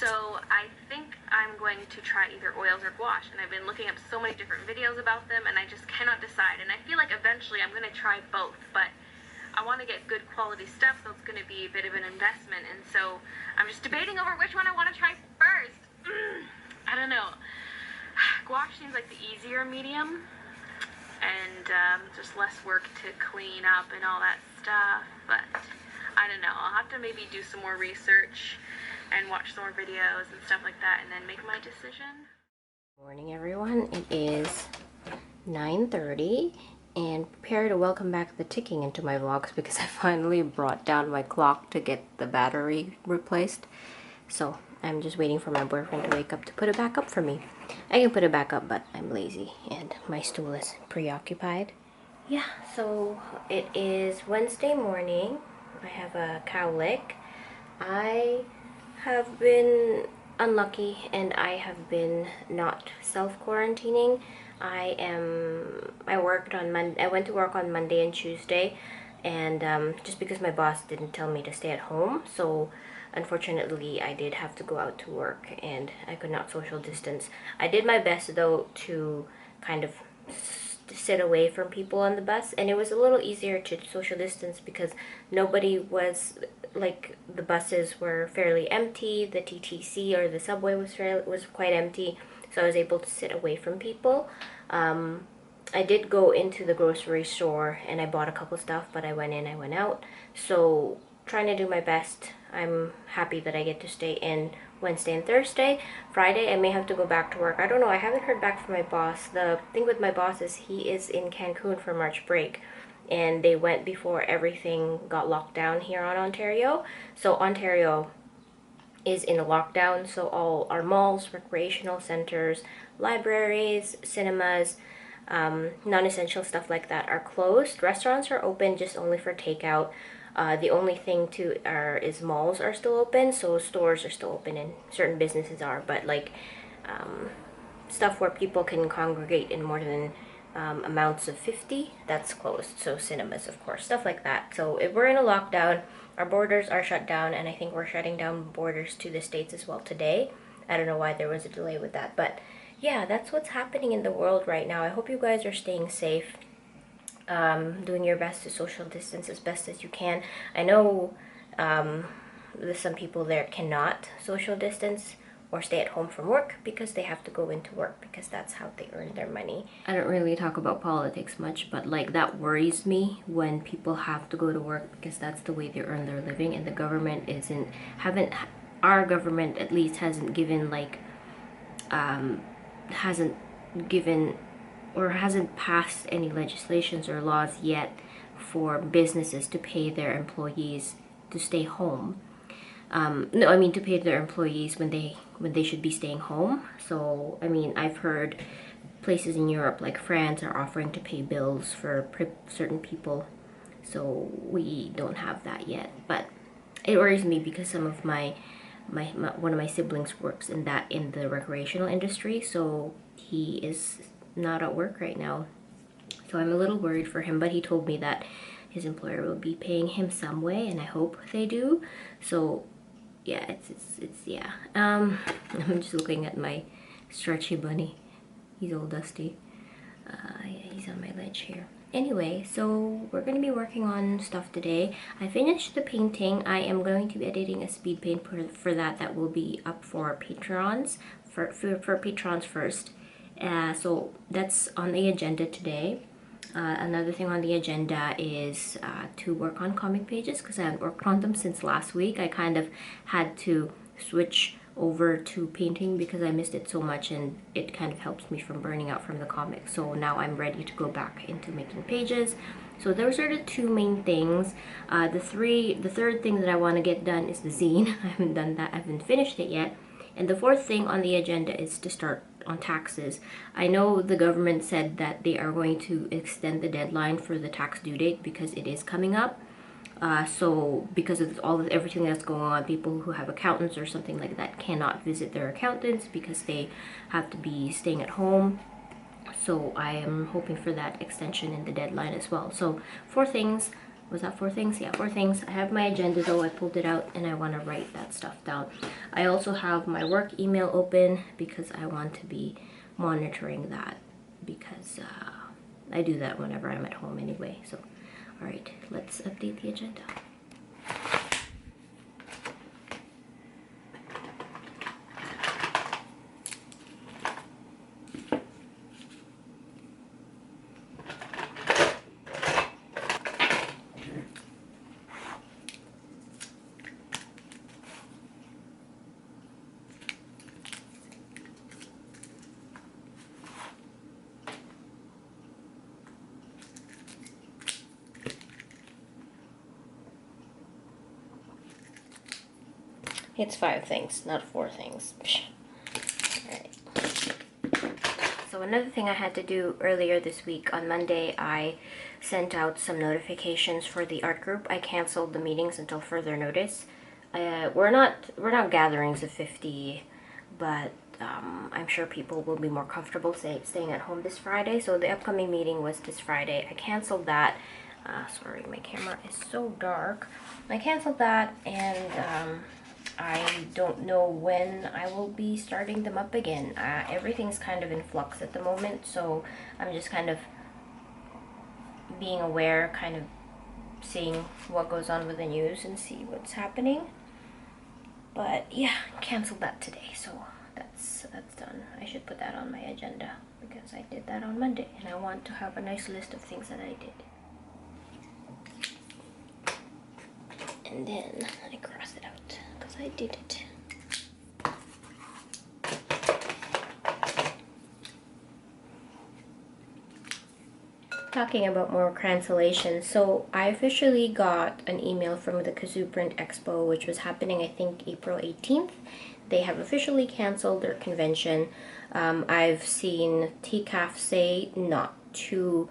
So I think I'm going to try either oils or gouache, and I've been looking up so many different videos about them, and I just cannot decide. And I feel like eventually I'm going to try both, but I want to get good quality stuff, so it's going to be a bit of an investment, and so I'm just debating over which one I want to try first. I don't know. Gouache seems like the easier medium, and just less work to clean up and all that stuff, but I don't know. I'll have to maybe do some more research and watch some more videos and stuff like that, and then make my decision. Morning, everyone. It is 9:30, and prepare to welcome back the ticking into my vlogs because I finally brought down my clock to get the battery replaced. So I'm just waiting for my boyfriend to wake up to put it back up for me. I can put it back up, but I'm lazy and my stool is preoccupied. Yeah, so it is Wednesday morning. I have a cowlick. I have been unlucky and I have been not self-quarantining. I went to work on Monday and Tuesday, and just because my boss didn't tell me to stay at home, so unfortunately I did have to go out to work and I could not social distance. I did my best though to kind of sit away from people on the bus, and it was a little easier to social distance because nobody was, like, the buses were fairly empty, the TTC or the subway was quite empty, so I was able to sit away from people. I did go into the grocery store and I bought a couple stuff, but I went in, I went out, so trying to do my best. I'm happy that I get to stay in Wednesday and Thursday. Friday I may have to go back to work. I don't know, I haven't heard back from my boss. The thing with my boss is he is in Cancun for March break, and they went before everything got locked down here on Ontario. So Ontario is in a lockdown, so all our malls, recreational centers, libraries, cinemas, non-essential stuff like that are closed. Restaurants are open, just only for takeout. The only thing is malls are still open, so stores are still open and certain businesses are, but like stuff where people can congregate in more than amounts of 50, that's closed. So cinemas, of course, stuff like that. So if we're in a lockdown, our borders are shut down, and I think we're shutting down borders to the States as well today. I don't know why there was a delay with that, but yeah, that's what's happening in the world right now. I hope you guys are staying safe, doing your best to social distance as best as you can. I know there's some people there cannot social distance or stay at home from work because they have to go into work because that's how they earn their money. I don't really talk about politics much, but like that worries me when people have to go to work because that's the way they earn their living, and the government our government at least hasn't given like hasn't passed any legislations or laws yet for businesses to pay their employees to stay home. No, I mean to pay their employees when they should be staying home. So I mean, I've heard places in Europe like France are offering to pay bills for certain people, so we don't have that yet. But it worries me because some of one of my siblings works in the recreational industry, so he is not at work right now, so I'm a little worried for him. But he told me that his employer will be paying him some way, and I hope they do. So yeah, it's yeah. I'm just looking at my stretchy bunny. He's all dusty. Yeah, he's on my ledge here. Anyway, so we're going to be working on stuff today. I finished the painting. I am going to be editing a speed paint for that will be up for patrons, for patrons first. So that's on the agenda today. Another thing on the agenda is to work on comic pages because I haven't worked on them since last week. I kind of had to switch over to painting because I missed it so much, and it kind of helps me from burning out from the comics. So now I'm ready to go back into making pages. So those are the two main things. The third thing that I want to get done is the zine. I haven't done that. I haven't finished it yet. And the fourth thing on the agenda is to start on taxes. I know the government said that they are going to extend the deadline for the tax due date because it is coming up. So because of everything that's going on, people who have accountants or something like that cannot visit their accountants because they have to be staying at home. So I am hoping for that extension in the deadline as well. So 4 things. Was that 4 things? Yeah, 4 things. I have my agenda though. I pulled it out and I want to write that stuff down. I also have my work email open because I want to be monitoring that, because I do that whenever I'm at home anyway. So, all right, let's update the agenda. It's 5 things, not 4 things. Alright. So another thing I had to do earlier this week, on Monday, I sent out some notifications for the art group. I canceled the meetings until further notice. We're not gatherings of 50, but I'm sure people will be more comfortable staying at home this Friday. So the upcoming meeting was this Friday. I canceled that. Sorry, my camera is so dark. I canceled that, and I don't know when I will be starting them up again. Everything's kind of in flux at the moment, so I'm just kind of being aware, kind of seeing what goes on with the news and see what's happening. But yeah, canceled that today, so that's done. I should put that on my agenda because I did that on Monday, and I want to have a nice list of things that I did. And then I cross it out because I did it. Talking about more cancellations, so I officially got an email from the Kazoo Print Expo, which was happening, I think, April 18th. They have officially canceled their convention. I've seen TCAF say not to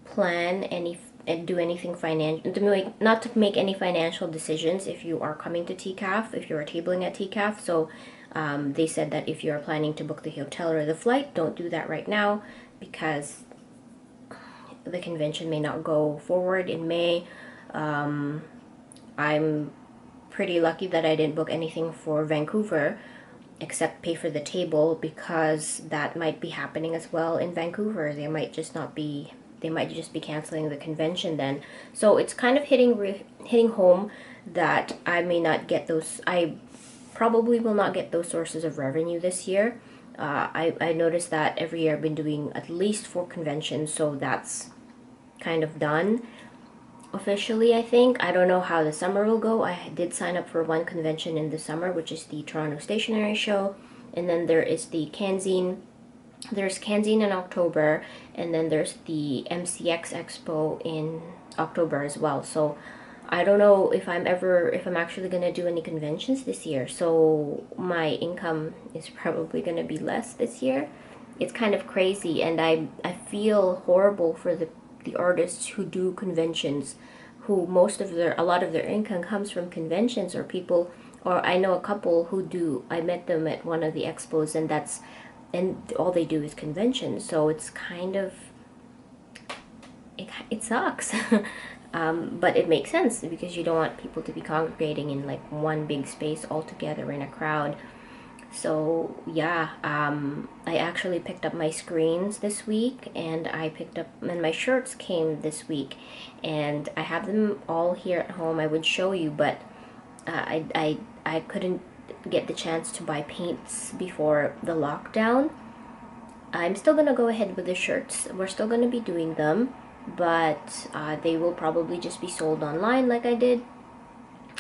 plan any and do anything financial, not to make any financial decisions if you are coming to TCAF, if you are tabling at TCAF. So they said that if you are planning to book the hotel or the flight, don't do that right now because the convention may not go forward in May. I'm pretty lucky that I didn't book anything for Vancouver except pay for the table, because that might be happening as well in Vancouver. They might just be canceling the convention then. So it's kind of hitting home that I may not get those. I probably will not get those sources of revenue this year. I noticed that every year I've been doing at least 4 conventions, so that's kind of done officially, I think. I don't know how the summer will go. I did sign up for 1 convention in the summer, which is the Toronto Stationery Show, and then there is the Canzine. There's Canzine in October, and then there's the MCX Expo in October as well. So I don't know if I'm actually gonna do any conventions this year. So my income is probably gonna be less this year. It's kind of crazy, and I feel horrible for the artists who do conventions, who a lot of their income comes from conventions, or people, or I know a couple who do. I met them at one of the expos, and all they do is conventions. So it's kind of, it sucks. But it makes sense because you don't want people to be congregating in like one big space all together in a crowd. So yeah, I actually picked up my screens this week, and my shirts came this week, and I have them all here at home. I would show you, but I couldn't get the chance to buy paints before the lockdown. I'm still gonna go ahead with the shirts. We're still gonna be doing them, but they will probably just be sold online like I did.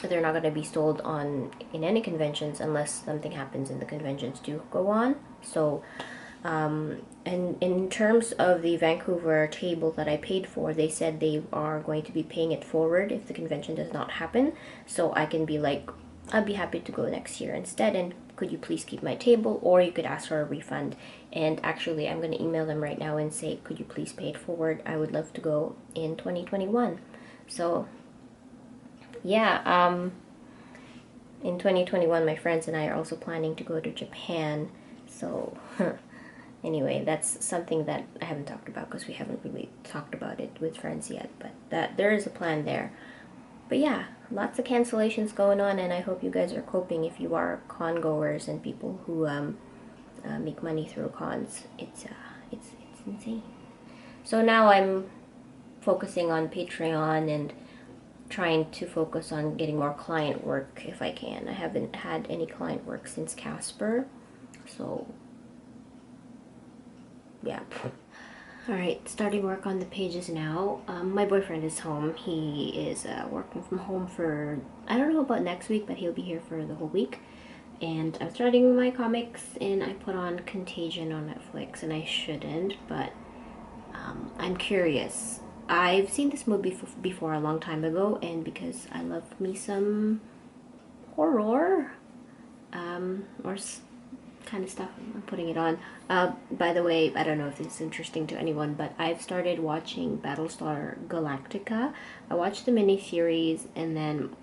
They're not going to be sold in any conventions unless something happens and the conventions do go on. So and in terms of the Vancouver table that I paid for, they said they are going to be paying it forward if the convention does not happen. So I can be like, I'd be happy to go next year instead, and could you please keep my table, or you could ask for a refund. And actually, I'm going to email them right now and say, could you please pay it forward? I would love to go in 2021. So yeah, in 2021, my friends and I are also planning to go to Japan. So anyway, that's something that I haven't talked about because we haven't really talked about it with friends yet, but that there is a plan there. But yeah, lots of cancellations going on, and I hope you guys are coping if you are con goers and people who make money through cons. It's insane. So now I'm focusing on Patreon and trying to focus on getting more client work if I can. I haven't had any client work since Casper, so yeah. Alright, starting work on the pages now. My boyfriend is home. He is working from home for, I don't know about next week, but he'll be here for the whole week. And I'm starting my comics, and I put on Contagion on Netflix, and I shouldn't, but I'm curious. I've seen this movie before a long time ago, and because I love me some horror, or kind of stuff, I'm putting it on. By the way, I don't know if this is interesting to anyone, but I've started watching Battlestar Galactica. I watched the miniseries, and then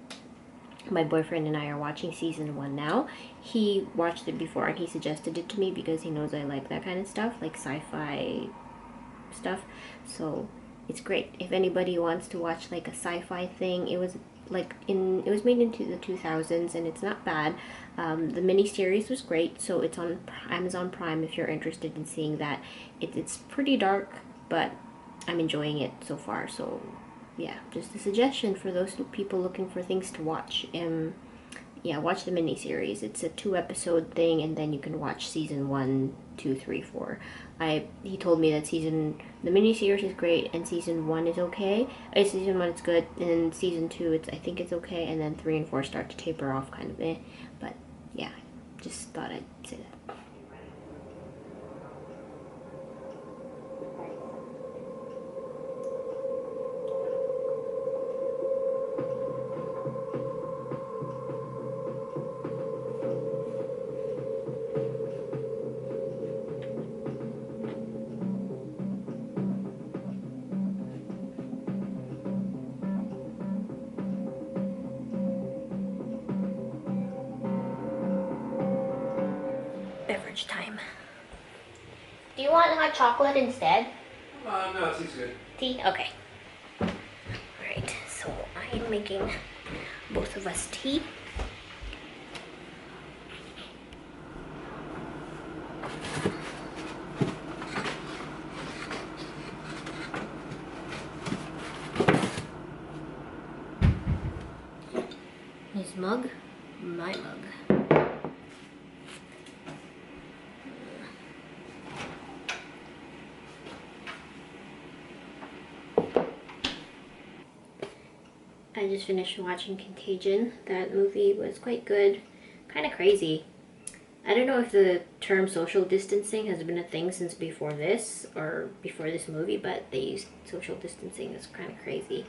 my boyfriend and I are watching season 1 now. He watched it before, and he suggested it to me because he knows I like that kind of stuff, like sci-fi stuff. So it's great. If anybody wants to watch like a sci-fi thing, it was made into the 2000s, and it's not bad. The miniseries was great, so it's on Amazon Prime if you're interested in seeing that. It's pretty dark, but I'm enjoying it so far. So yeah, just a suggestion for those people looking for things to watch. Yeah, watch the miniseries. It's a 2-episode thing, and then you can watch season 1, 2, 3, 4. He told me that the miniseries is great, and season 1 is okay. Season 1 is good, and season 2 I think it's okay, and then 3 and 4 start to taper off, kind of But yeah, just thought I'd say that. Beverage time. Do you want hot chocolate instead? No, tea's good. Tea? Okay. Alright, so I am making both of us tea. His mug, my mug. I just finished watching Contagion. That movie was quite good. Kind of crazy. I don't know if the term social distancing has been a thing since before this, or before this movie, but they used social distancing. It's kind of crazy.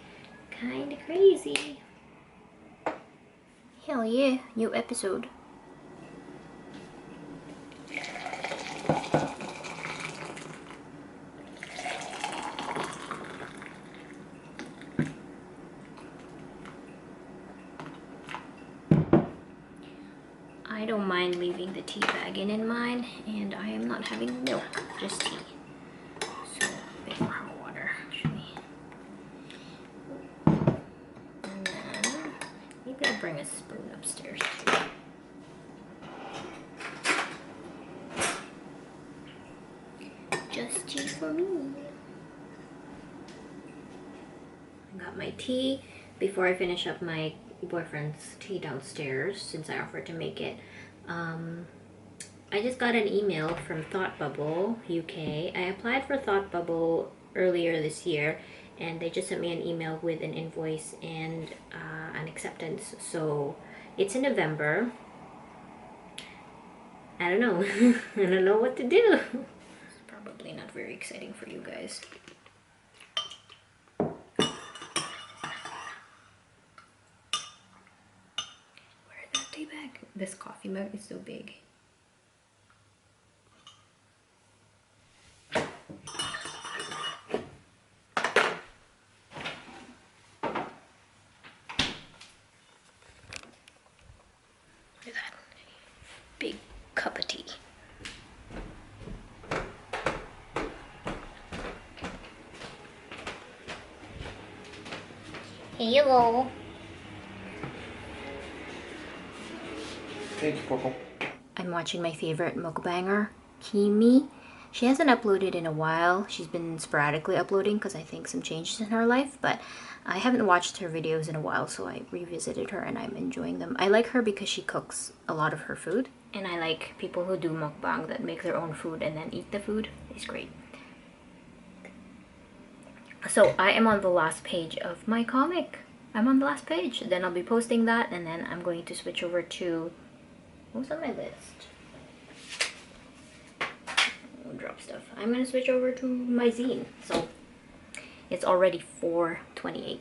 Kind of crazy. Hell yeah, new episode. I don't mind leaving the tea bag in mine, and I am not having milk, just tea. So, a bit more hot water, actually. And then, maybe I'll bring a spoon upstairs too. Just tea for me. I got my tea. Before I finish up my boyfriend's tea downstairs, since I offered to make it, I just got an email from Thought Bubble UK. I applied for Thought Bubble earlier this year, and they just sent me an email with an invoice and an acceptance. So it's in November. I don't know. I don't know what to do. It's probably not very exciting for you guys. Bag. This coffee mug is so big. Look at that big cup of tea. Hello. Thank you, Coco. I'm watching my favorite mukbanger, Kimi. She hasn't uploaded in a while. She's been sporadically uploading because I think some changes in her life, but I haven't watched her videos in a while, so I revisited her and I'm enjoying them. I like her because she cooks a lot of her food, and I like people who do mukbang that make their own food and then eat the food. It's great. So I am on the last page of my comic. I'm on the last page. Then I'll be posting that, and then I'm going to switch over to... what's on my list? Drop stuff. I'm gonna switch over to my zine. So it's already 4:28.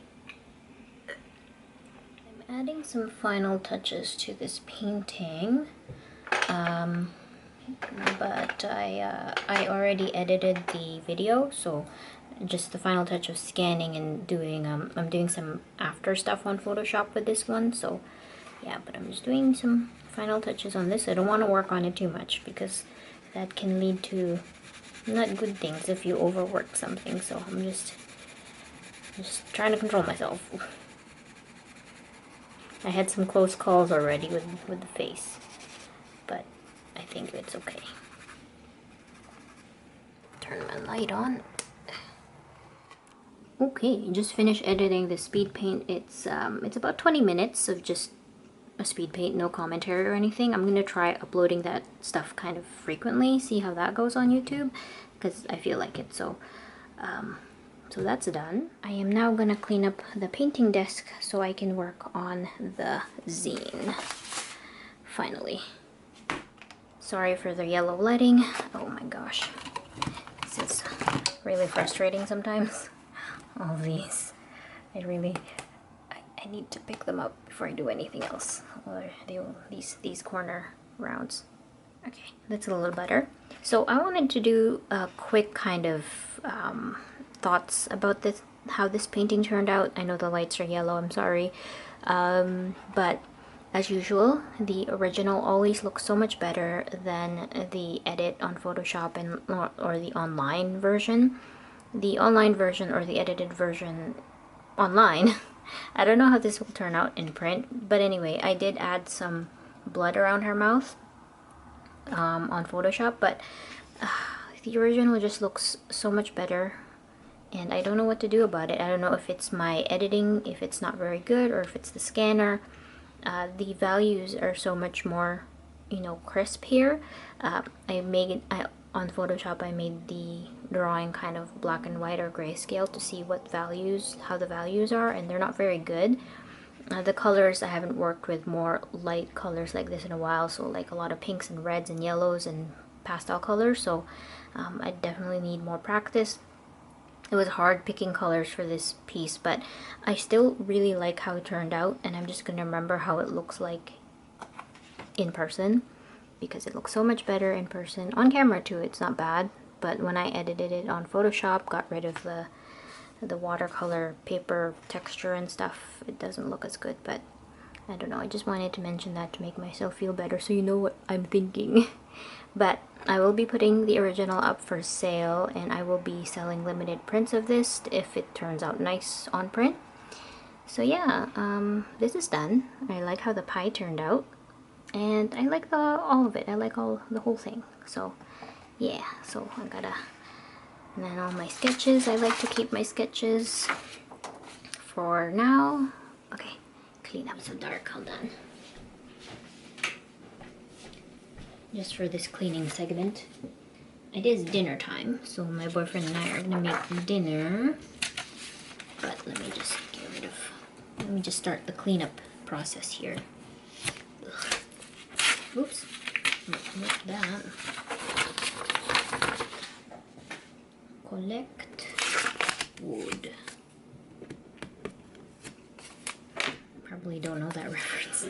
I'm adding some final touches to this painting, but I already edited the video, so just the final touch of scanning and doing I'm doing some after stuff on Photoshop with this one. So yeah, but I'm just doing some final touches on this. I don't want to work on it too much because that can lead to not good things if you overwork something. So I'm just trying to control myself. I had some close calls already with the face, but I think it's okay. Turn my light on. Okay, just finished editing the speed paint. It's about 20 minutes of just a speed paint, no commentary or anything. I'm gonna try uploading that stuff kind of frequently, see how that goes on YouTube, because I feel like it. So so that's done. I am now gonna clean up the painting desk so I can work on the zine finally. Sorry for the yellow lighting. Oh my gosh, this is really frustrating sometimes. All these, I need to pick them up before I do anything else, or these corner rounds. Okay, that's a little better. So I wanted to do a quick kind of thoughts about this, how this painting turned out. I know the lights are yellow, I'm sorry, but as usual, the original always looks so much better than the edit on Photoshop and or the online version. The online version or the edited version online, I don't know how this will turn out in print, but anyway, I did add some blood around her mouth on Photoshop, but the original just looks so much better, and I don't know what to do about it. I don't know if it's my editing, if it's not very good, or if it's the scanner. The values are so much more, you know, crisp here. On Photoshop I made the drawing kind of black and white or grayscale to see how the values are, and they're not very good. The colors, I haven't worked with more light colors like this in a while, so like a lot of pinks and reds and yellows and pastel colors, so I definitely need more practice. It was hard picking colors for this piece, but I still really like how it turned out, and I'm just gonna remember how it looks like in person, because it looks so much better in person. On camera too, it's not bad, but when I edited it on Photoshop, got rid of the watercolor paper texture and stuff, it doesn't look as good. But I don't know, I just wanted to mention that to make myself feel better, so you know what I'm thinking. But I will be putting the original up for sale, and I will be selling limited prints of this if it turns out nice on print. So yeah, this is done. I like how the pie turned out, and I like all of it. I like the whole thing. So yeah, so I gotta, and then all my sketches, I like to keep my sketches for now. Okay, clean up. So dark, hold on. Just for this cleaning segment, it is dinner time, so my boyfriend and I are gonna make dinner. But let me just start the cleanup process here. Ugh. Oops, not that. Collect wood. Probably don't know that reference.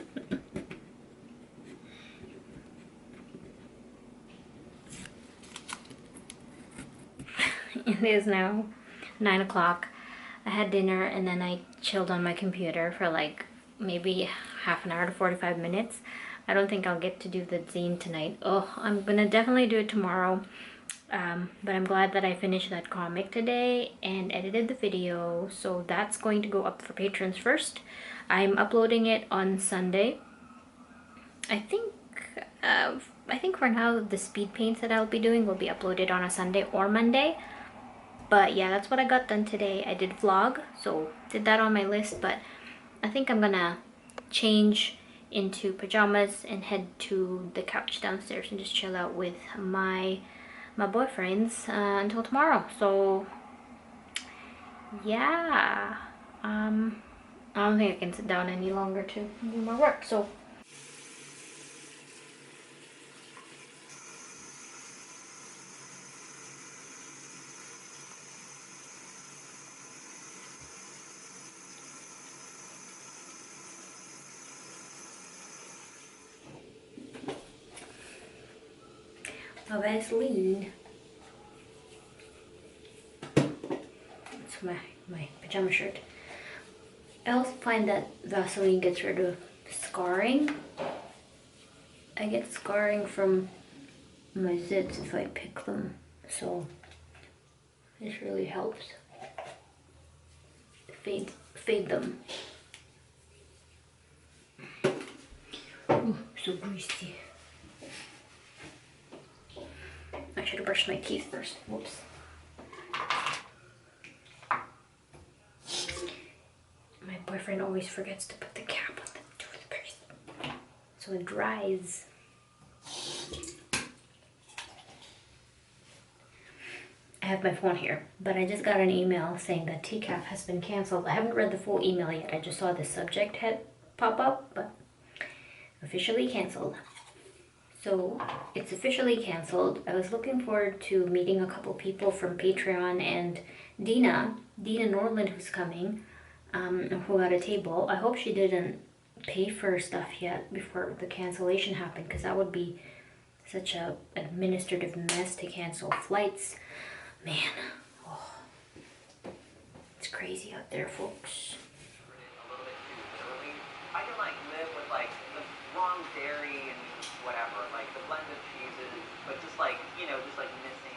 It is now 9 o'clock. I had dinner and then I chilled on my computer for like maybe half an hour to 45 minutes. I don't think I'll get to do the zine tonight. Oh, I'm gonna definitely do it tomorrow. But I'm glad that I finished that comic today and edited the video. So that's going to go up for patrons first. I'm uploading it on Sunday. I think I think for now the speed paints that I'll be doing will be uploaded on a Sunday or Monday. But yeah, that's what I got done today. I did vlog, so did that on my list, but I think I'm gonna change into pajamas and head to the couch downstairs and just chill out with my boyfriends until tomorrow. So yeah, I don't think I can sit down any longer to do my work. So my Vaseline. It's my pajama shirt. I also find that Vaseline gets rid of scarring. I get scarring from my zits if I pick them, so this really helps fade them. Ooh, so greasy. I should have brushed my teeth first. Whoops. My boyfriend always forgets to put the cap on the toothpaste, so it dries. I have my phone here, but I just got an email saying that TCAF has been canceled. I haven't read the full email yet. I just saw the subject head pop up, but officially canceled. So it's officially canceled. I was looking forward to meeting a couple people from Patreon and Dina Norland, who's coming, who got a table. I hope she didn't pay for stuff yet before the cancellation happened, because that would be such a administrative mess to cancel flights. Man, oh, it's crazy out there, folks. I can like live with like the wrong dairy and whatever, like the blended cheeses, but just like, you know, just like missing.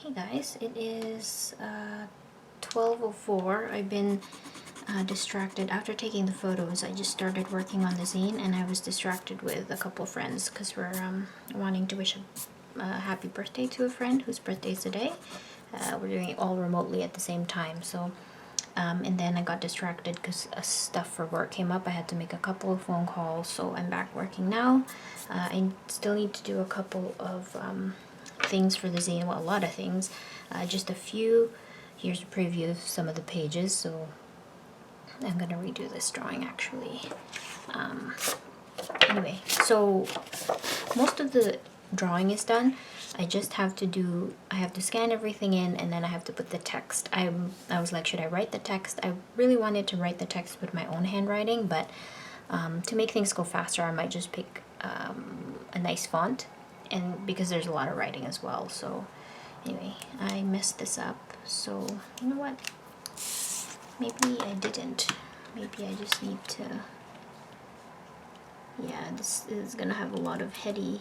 Hey guys, it is 12:04. I've been distracted. After taking the photos, I just started working on the zine, and I was distracted with a couple friends because we're wanting to wish a happy birthday to a friend whose birthday is today. We're doing it all remotely at the same time, so and then I got distracted because stuff for work came up. I had to make a couple of phone calls, so I'm back working now. I still need to do a couple of things for the zine, well, a lot of things, just a few. Here's a preview of some of the pages, so I'm gonna redo this drawing actually. Anyway, so most of the drawing is done. I just have to I have to scan everything in, and then I have to put the text. I was like, should I write the text? I really wanted to write the text with my own handwriting, but to make things go faster, I might just pick a nice font, and because there's a lot of writing as well. So anyway, I messed this up, so you know what, maybe I didn't. Maybe I just need to, yeah, this is gonna have a lot of heavy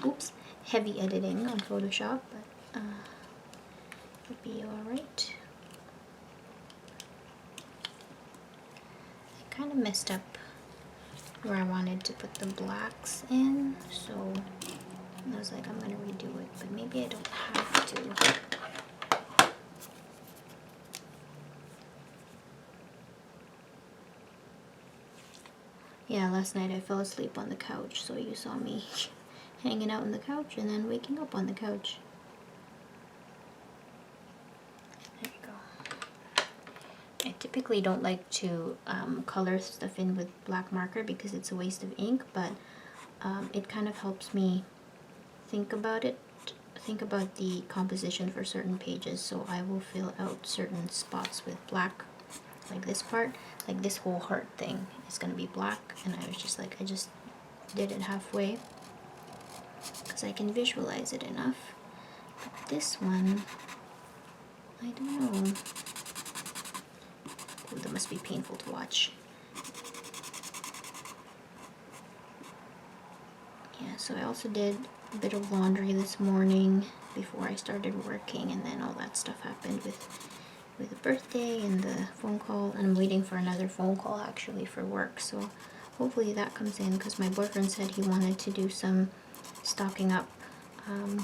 oops, heavy editing on Photoshop, but it'll be alright. I kind of messed up where I wanted to put the blacks in, so I was like, I'm gonna redo it, but maybe I don't have to. Yeah, last night I fell asleep on the couch, so you saw me hanging out on the couch and then waking up on the couch. There you go. I typically don't like to color stuff in with black marker because it's a waste of ink, but it kind of helps me think about it, think about the composition for certain pages, so I will fill out certain spots with black, like this part, like this whole heart thing is gonna be black, and I was just like, I just did it halfway because I can visualize it enough. But this one, I don't know. Ooh, that must be painful to watch. Yeah, so I also did a bit of laundry this morning before I started working, and then all that stuff happened with the birthday and the phone call, and I'm waiting for another phone call actually for work, so hopefully that comes in because my boyfriend said he wanted to do some stocking up.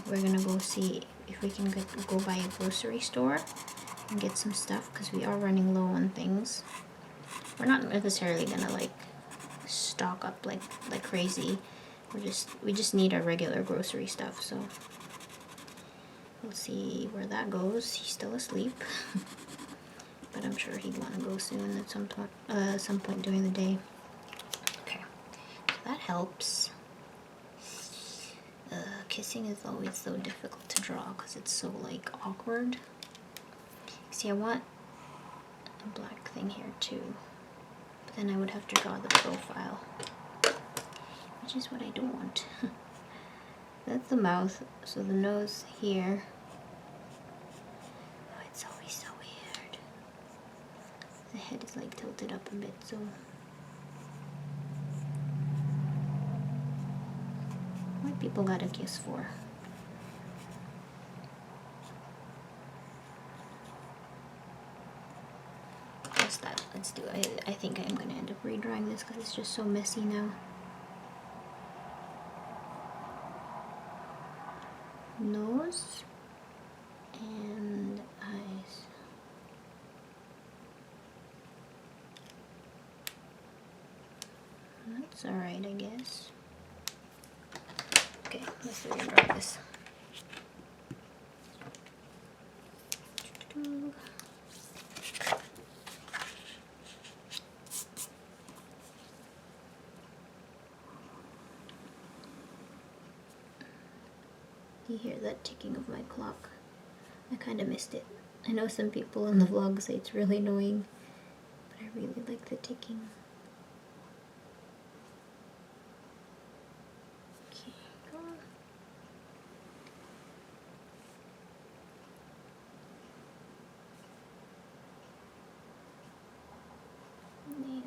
We're gonna go see if we can go by a grocery store and get some stuff because we are running low on things. We're not necessarily gonna like stock up like crazy. We just need our regular grocery stuff, so we'll see where that goes. He's still asleep. But I'm sure he'd want to go soon at some point during the day. Okay, so that helps. Kissing is always so difficult to draw because it's so like awkward. See, I want a black thing here too, but then I would have to draw the profile, which is what I don't want. That's the mouth, so the nose here. Oh, it's always so weird. The head is like tilted up a bit, so what people gotta kiss for? What's that? Let's do it. I think I'm gonna end up redrawing this because it's just so messy now. Nose and eyes. That's alright, I guess. Okay, let's redraw this. You hear that ticking of my clock? I kind of missed it. I know some people in the vlog say it's really annoying, but I really like the ticking. Okay, go on. Nail.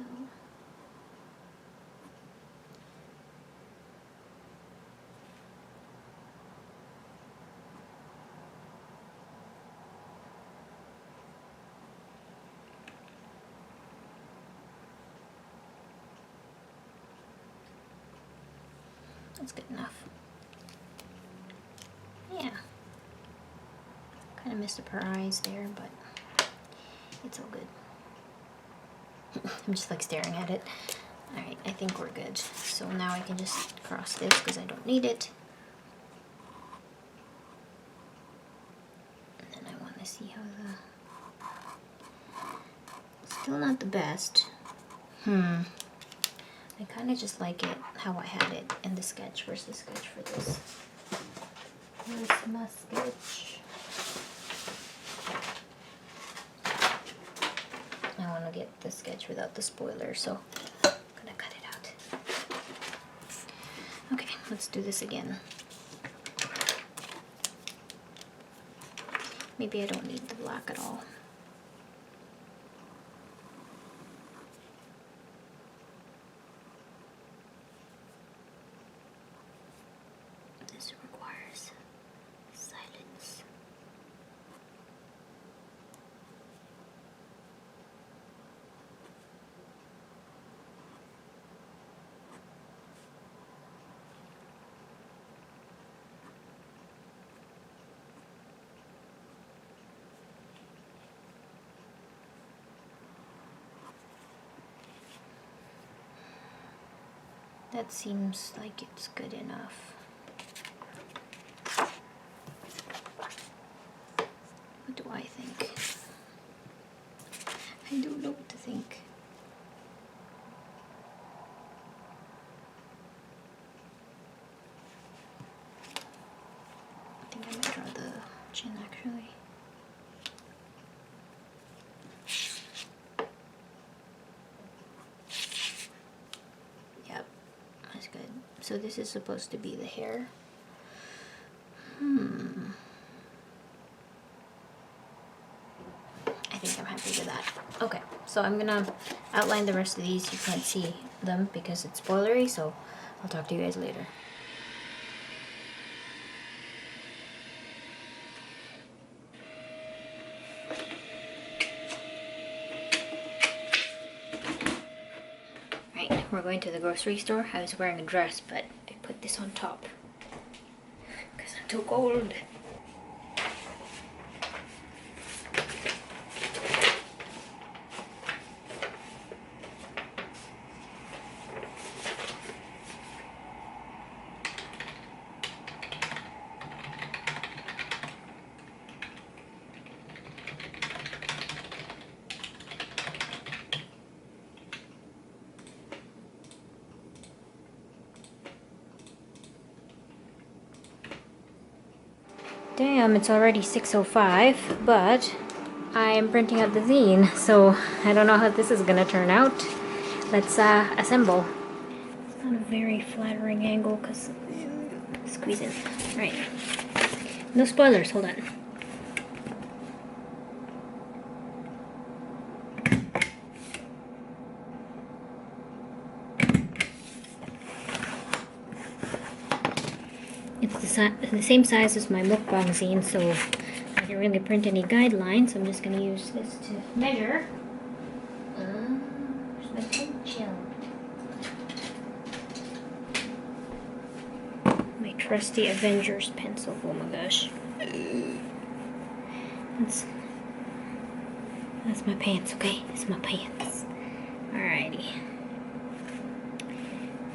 That's good enough. Yeah. Kind of messed up her eyes there, but it's all good. I'm just like staring at it. Alright, I think we're good. So now I can just cross this because I don't need it. And then I want to see how the... Still not the best. I kind of just like it how I had it in the sketch. Where's the sketch for this? Where's my sketch? I want to get the sketch without the spoiler, so I'm gonna cut it out. Okay, let's do this again. Maybe I don't need the black at all. This requires silence. That seems like it's good enough. What do I think? I don't know what to think. I think I might draw the chin actually. Yep, that's good. So this is supposed to be the hair. I think I'm happy with that. Okay, so I'm gonna outline the rest of these. You can't see them because it's spoilery, so I'll talk to you guys later. Right, we're going to the grocery store. I was wearing a dress, but I put this on top because I'm too cold. Damn, it's already 6:05, but I am printing out the zine, so I don't know how this is gonna turn out. Let's assemble. It's not a very flattering angle because squeeze in. Right. No spoilers, hold on. It's the same size as my mukbang zine, so I didn't really print any guidelines. I'm just going to use this to measure. Where's my pencil? My trusty Avengers pencil. Oh my gosh. That's my pants, okay? That's my pants. Alrighty.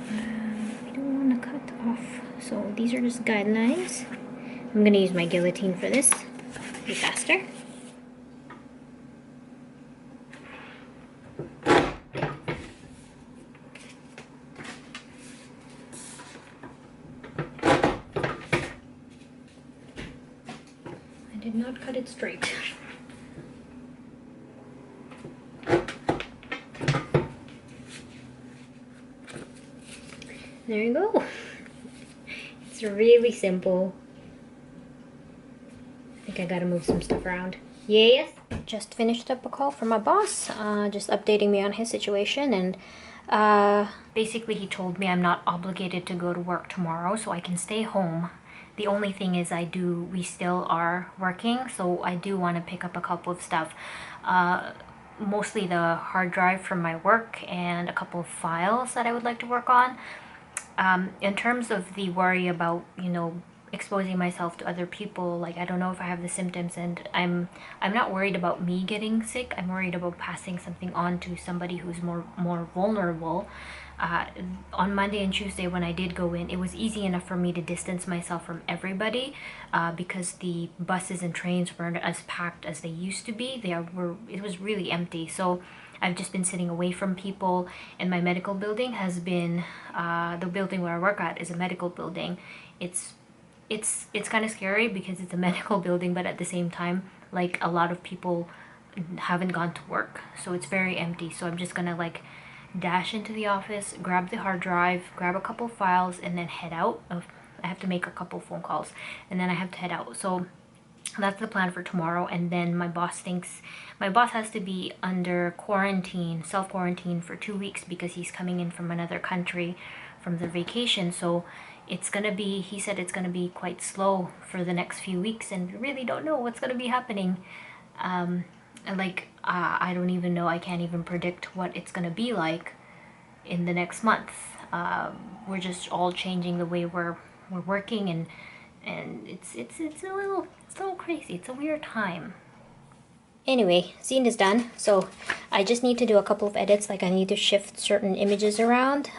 I don't want to cut off. So these are just guidelines. I'm going to use my guillotine for this. Be faster. I did not cut it straight. There you go. It's really simple. I think I gotta move some stuff around. Yes. Just finished up a call from my boss, just updating me on his situation, and basically he told me I'm not obligated to go to work tomorrow, so I can stay home. The only thing is we still are working, so I do want to pick up a couple of stuff. Mostly the hard drive from my work and a couple of files that I would like to work on. In terms of the worry about, you know, exposing myself to other people, like I don't know if I have the symptoms, and I'm not worried about me getting sick. I'm worried about passing something on to somebody who's more vulnerable. On Monday and Tuesday when I did go in, it was easy enough for me to distance myself from everybody because the buses and trains weren't as packed as they used to be. It was really empty. So I've just been sitting away from people, and my medical building has been the building where I work at is a medical building. It's kind of scary because it's a medical building, but at the same time, like a lot of people haven't gone to work, so it's very empty. So I'm just gonna like dash into the office, grab the hard drive, grab a couple files, and then head out. I have to make a couple phone calls, and then I have to head out. So that's the plan for tomorrow. And then my boss has to be under quarantine, self-quarantine for 2 weeks because he's coming in from another country from their vacation. So he said it's gonna be quite slow for the next few weeks, and we really don't know what's gonna be happening. I don't even know, I can't even predict what it's gonna be like in the next month. We're just all changing the way we're working, and it's a little crazy. It's a weird time. Anyway, Zine is done, so I just need to do a couple of edits. Like I need to shift certain images around,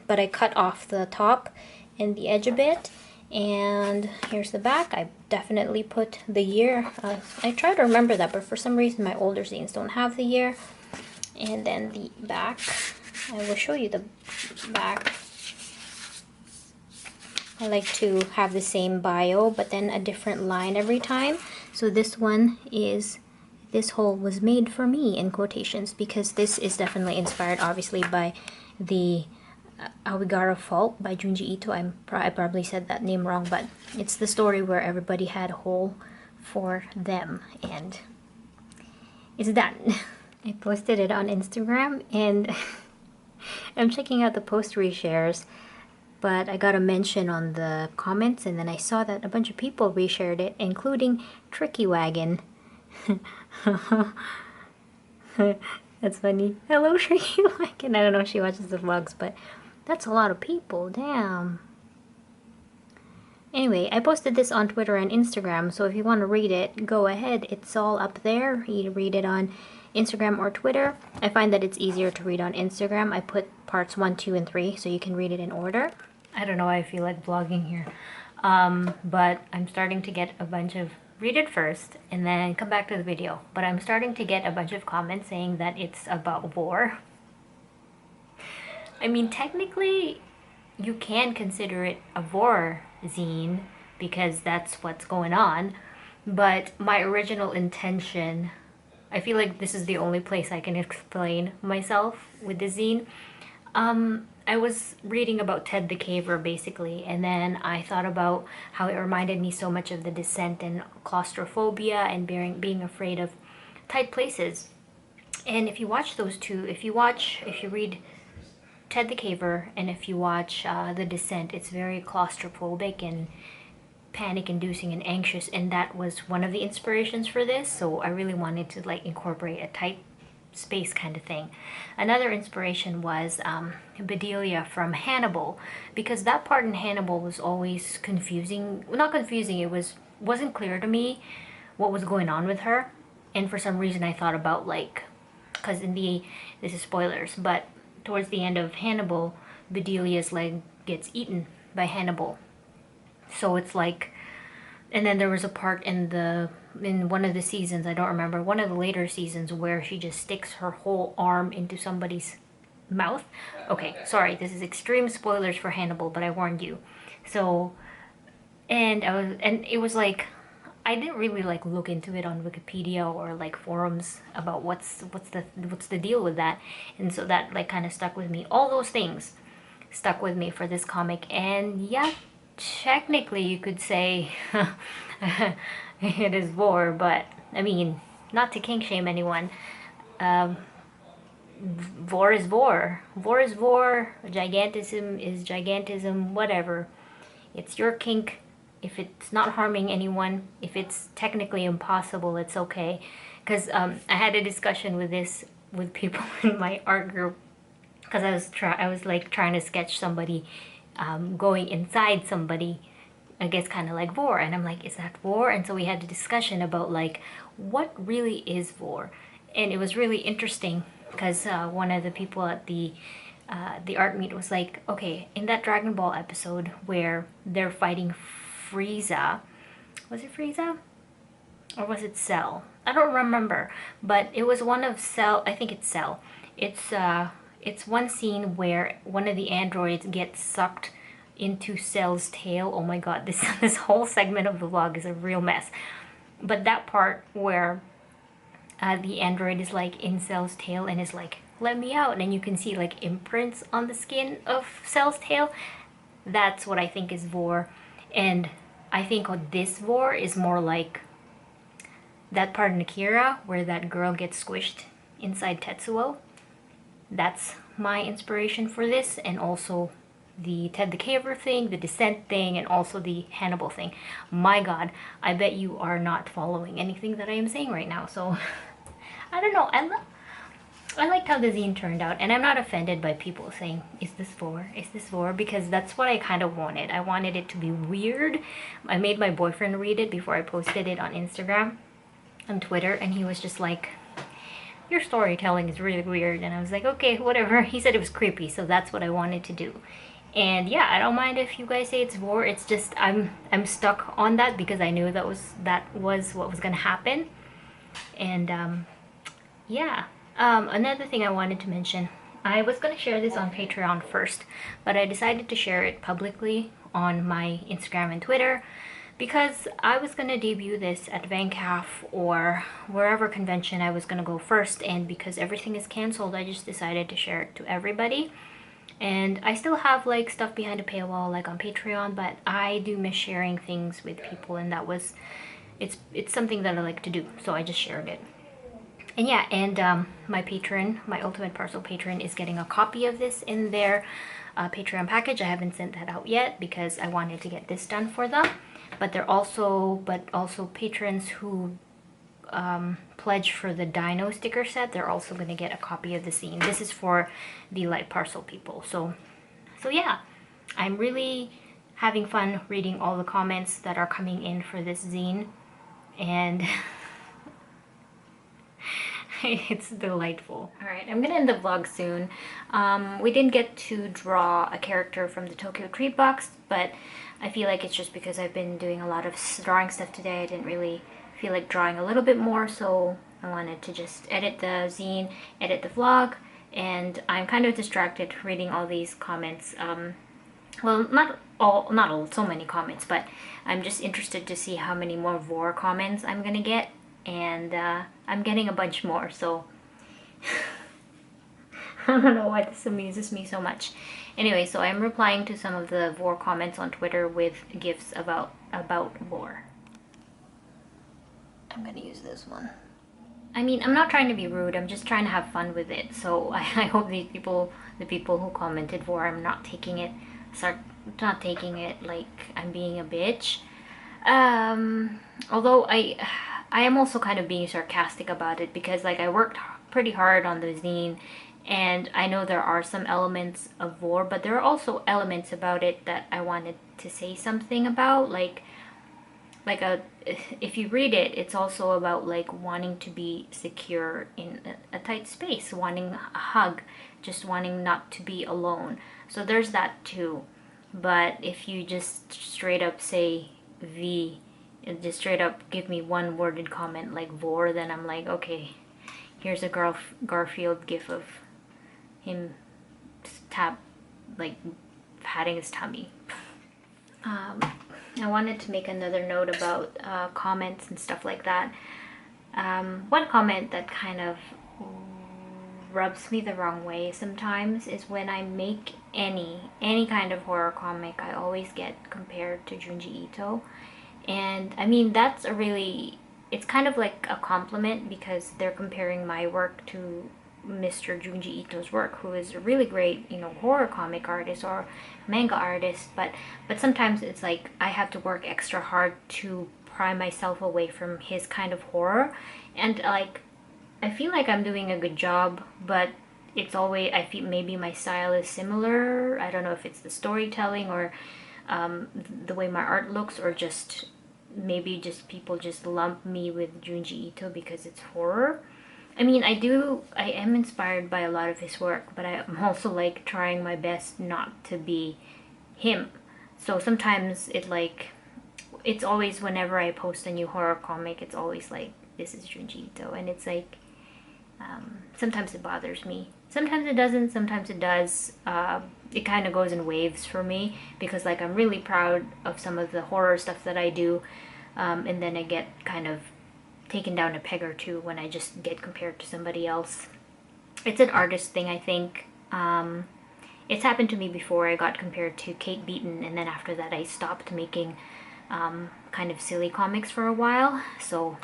but I cut off the top and the edge a bit. And here's the back. I definitely put the year. I try to remember that, but for some reason my older zines don't have the year. And then the back, I will show you the back. I like to have the same bio, but then a different line every time. So this one is, this whole was made for me in quotations, because this is definitely inspired obviously by the Awigara Fault by Junji Ito. I probably said that name wrong, but it's the story where everybody had a hole for them, and it's done. I posted it on Instagram, and I'm checking out the post reshares, but I got a mention on the comments, and then I saw that a bunch of people reshared it, including Tricky Wagon. That's funny. Hello, Tricky Wagon. I don't know if she watches the vlogs, but that's a lot of people. Damn. Anyway, I posted this on Twitter and Instagram, so if you want to read it, go ahead. It's all up there. You read it on Instagram or Twitter. I find that it's easier to read on Instagram. I put parts 1, 2, and 3, so you can read it in order. I don't know why I feel like vlogging here. But I'm starting to get a bunch of... Read it first, and then come back to the video. But I'm starting to get a bunch of comments saying that it's about war. I mean, technically, you can consider it a war zine, because that's what's going on. But my original intention... I feel like this is the only place I can explain myself with the zine. I was reading about Ted the Caver, basically, and then I thought about how it reminded me so much of The Descent and claustrophobia and being afraid of tight places. And if you watch those two, if you read Ted the Caver and if you watch The Descent, it's very claustrophobic and panic-inducing and anxious, and that was one of the inspirations for this, so I really wanted to like incorporate a tight space kind of thing. Another inspiration was Bedelia from Hannibal, because that part in Hannibal was always confusing. Not confusing, it wasn't clear to me what was going on with her, and for some reason I thought about like, because this is spoilers, but towards the end of Hannibal, Bedelia's leg gets eaten by Hannibal. So it's like, and then there was a part in one of the seasons, I don't remember, one of the later seasons, where she just sticks her whole arm into somebody's mouth. Okay, sorry, this is extreme spoilers for Hannibal, but I warned you. So, and it was like, I didn't really like look into it on Wikipedia or like forums about what's the deal with that, and so that like kind of stuck with me. All those things stuck with me for this comic, and yeah, technically you could say it is war, but I mean, not to kink shame anyone. Vor is vor. Vor is vor. Gigantism is gigantism. Whatever. It's your kink. If it's not harming anyone, if it's technically impossible, it's okay. Because I had a discussion with this with people in my art group, because I was like trying to sketch somebody going inside somebody, I guess kind of like vor. And I'm like, is that vor? And so we had a discussion about like, what really is vor? And it was really interesting because one of the people at the art meet was like, okay, in that Dragon Ball episode where they're fighting Frieza, was it Frieza? Or was it Cell? I don't remember, but it was one of Cell. I think it's Cell. It's one scene where one of the androids gets sucked into Cell's tail. Oh my god, this whole segment of the vlog is a real mess. But that part where the android is like in Cell's tail and is like, let me out, and you can see like imprints on the skin of Cell's tail. That's what I think is vor. And I think this vor is more like that part in Akira where that girl gets squished inside Tetsuo. That's my inspiration for this, and also the Ted the Caver thing, the Descent thing, and also the Hannibal thing. My god, I bet you are not following anything that I am saying right now, so I don't know. I liked how the zine turned out, and I'm not offended by people saying, is this vor? Is this vor? Because that's what I kind of wanted. I wanted it to be weird. I made my boyfriend read it before I posted it on Instagram and Twitter, and he was just like, your storytelling is really weird. And I was like, okay, whatever. He said it was creepy, so that's what I wanted to do. And yeah, I don't mind if you guys say it's vor. It's just I'm stuck on that because I knew that was what was gonna happen. And yeah. Another thing I wanted to mention, I was gonna share this on Patreon first, but I decided to share it publicly on my Instagram and Twitter because I was gonna debut this at VanCaf or wherever convention I was gonna go first, and because everything is canceled, I just decided to share it to everybody. And I still have like stuff behind a paywall like on Patreon, but I do miss sharing things with people, and that was it's something that I like to do, so I just shared it. And yeah, and my patron, my Ultimate Parcel patron, is getting a copy of this in their Patreon package. I haven't sent that out yet because I wanted to get this done for them. But they're also patrons who pledge for the Dino sticker set. They're also going to get a copy of the zine. This is for the Light Parcel people. So yeah, I'm really having fun reading all the comments that are coming in for this zine, and it's delightful. Alright, I'm gonna end the vlog soon. We didn't get to draw a character from the Tokyo Treat box, but I feel like it's just because I've been doing a lot of drawing stuff today. I didn't really feel like drawing a little bit more, so I wanted to just edit the zine, edit the vlog, and I'm kind of distracted reading all these comments. Well, not all, so many comments, but I'm just interested to see how many more vor comments I'm gonna get, and I'm getting a bunch more, so I don't know why this amuses me so much. Anyway, so I'm replying to some of the vor comments on Twitter with gifs about vor. I'm gonna use this one. I mean, I'm not trying to be rude, I'm just trying to have fun with it, so I hope the people who commented vor, I'm not taking it like I'm being a bitch. Although I am also kind of being sarcastic about it because like I worked pretty hard on the zine, and I know there are some elements of vor, but there are also elements about it that I wanted to say something about, if you read it, it's also about like wanting to be secure in a tight space, wanting a hug, just wanting not to be alone. So there's that too. But if you just straight up say V, just straight up give me one worded comment like vor, then I'm like, okay, here's a Garfield gif of him patting his tummy. I wanted to make another note about comments and stuff like that. One comment that kind of rubs me the wrong way sometimes is when I make any kind of horror comic, I always get compared to Junji Ito. And I mean, that's it's kind of like a compliment because they're comparing my work to Mr. Junji Ito's work, who is a really great, horror comic artist or manga artist, but sometimes it's like I have to work extra hard to pry myself away from his kind of horror, and like I feel like I'm doing a good job, but it's always, I feel maybe my style is similar. I don't know if it's the storytelling or the way my art looks, or just maybe just people just lump me with Junji Ito because it's horror. I mean, I am inspired by a lot of his work, but I'm also like trying my best not to be him. So sometimes it's always, whenever I post a new horror comic, it's always like, this is Junji Ito, and it's like, sometimes it bothers me. Sometimes it doesn't, sometimes it does. It kind of goes in waves for me, because like I'm really proud of some of the horror stuff that I do, and then I get kind of taken down a peg or two when I just get compared to somebody else. It's an artist thing, I think. It's happened to me before. I got compared to Kate Beaton, and then after that I stopped making kind of silly comics for a while. So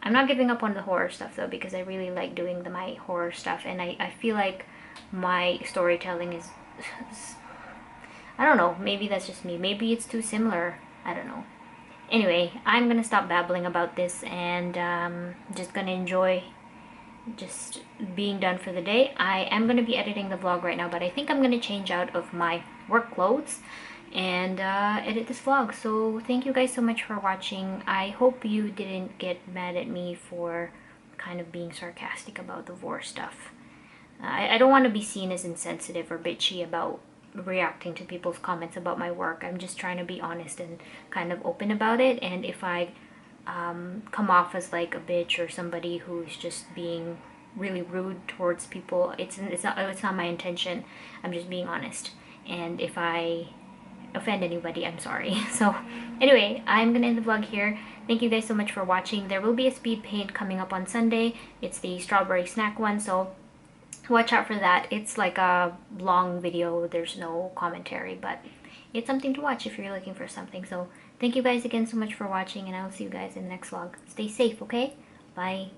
I'm not giving up on the horror stuff though, because I really like doing my horror stuff, and I feel like my storytelling is I don't know, maybe that's just me. Maybe it's too similar. I don't know. Anyway, I'm gonna stop babbling about this, and just gonna enjoy just being done for the day. I am gonna be editing the vlog right now, but I think I'm gonna change out of my work clothes and edit this vlog. So thank you guys so much for watching. I hope you didn't get mad at me for kind of being sarcastic about the vor stuff. I don't want to be seen as insensitive or bitchy about reacting to people's comments about my work. I'm just trying to be honest and kind of open about it, and if I come off as like a bitch or somebody who's just being really rude towards people, it's not my intention. I'm just being honest, and if I offend anybody, I'm sorry. So anyway, I'm gonna end the vlog here. Thank you guys so much for watching. There will be a speed paint coming up on Sunday. It's the strawberry snack one, so watch out for that. It's like a long video, there's no commentary, but it's something to watch if you're looking for something. So thank you guys again so much for watching, and I'll see you guys in the next vlog. Stay safe, okay? Bye.